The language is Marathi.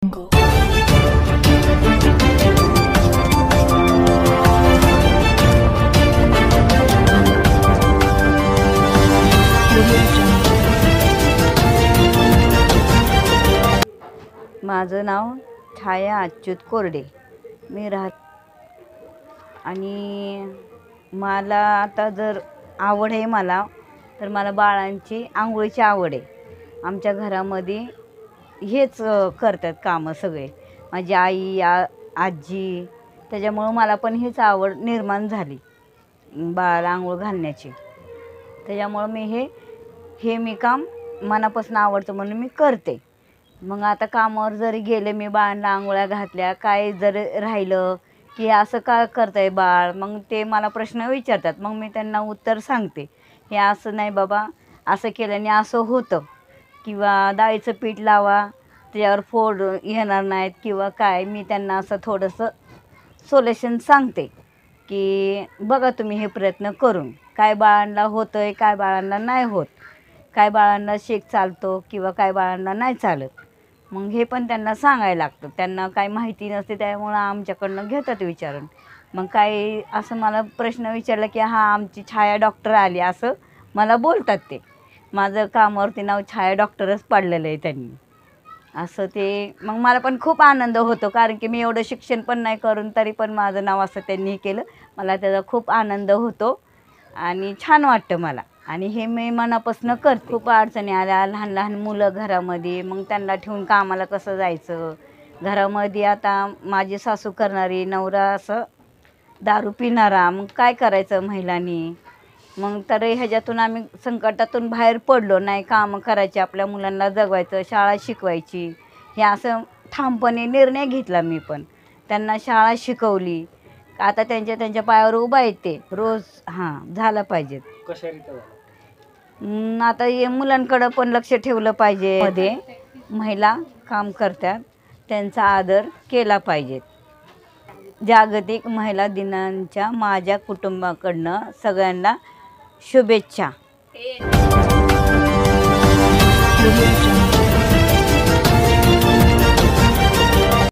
माझं नाव छाया अच्युत कोरडे. मी आणि मला आता जर आवड आहे मला, तर मला बाळांची आंघोळीची आवड आहे. आमच्या घरामध्ये हेच करतात कामं सगळे, माझी आई आजी. त्याच्यामुळं मला पण हीच आवड निर्माण झाली बाळाला आंघोळ घालण्याची. त्याच्यामुळं मी काम मनापासून आवडतं म्हणून मी करते. मग आता कामावर जरी गेले, मी बाळांना आंघोळ्या घातल्या, काय जर राहिलं की असं का करताय बाळ, मग ते मला प्रश्न विचारतात. मग मी त्यांना उत्तर सांगते, हे असं नाही बाबा, असं केल्याने असं होतं, किंवा डाळीचं पीठ लावा त्याच्यावर फोड येणार नाहीत, किंवा काय. मी त्यांना असं थोडंसं सोल्युशन सांगते की बघा तुम्ही हे प्रयत्न करून, काय बाळांना होतं आहे, काय बाळांना नाही होत, काय बाळांना शेक चालतो किंवा काय बाळांना नाही चालत. मग हे पण त्यांना सांगायला लागतं. त्यांना काही माहिती नसते, त्यामुळं आमच्याकडनं घेतात विचारून. मग काही असं मला प्रश्न विचारला की हां आमची छाया डॉक्टर आली, असं मला बोलतात ते. माझं कामावरती नाव छाया डॉक्टरच पाडलेलं आहे त्यांनी. असं ते मग मला पण खूप आनंद होतो, कारण की मी एवढं शिक्षण पण नाही करून तरी पण माझं नाव असं त्यांनी केलं. मला त्याचा खूप आनंद होतो आणि छान वाटतं मला. आणि हे मी मनापासून करते. खूप अडचणी आल्या, लहान लहान मुलं घरामध्ये, मग त्यांना ठेवून कामाला कसं जायचं. घरामध्ये आता माझी सासू करणारी, नवरा असं दारू पिणारा, मग काय करायचं महिलांनी. मग तर ह्याच्यातून आम्ही संकटातून बाहेर पडलो. नाही कामं करायची, आपल्या मुलांना जगवायचं, शाळा शिकवायची, हे असं ठामपणे निर्णय घेतला मी. पण त्यांना शाळा शिकवली. आता त्यांच्या पायावर उभा येते रोज. हां झालं पाहिजे. आता हे मुलांकडं पण लक्ष ठेवलं पाहिजे. मध्ये महिला काम करतात, त्यांचा आदर केला पाहिजे. जागतिक महिला दिनाच्या माझ्या कुटुंबाकडनं सगळ्यांना शुभेच्छा.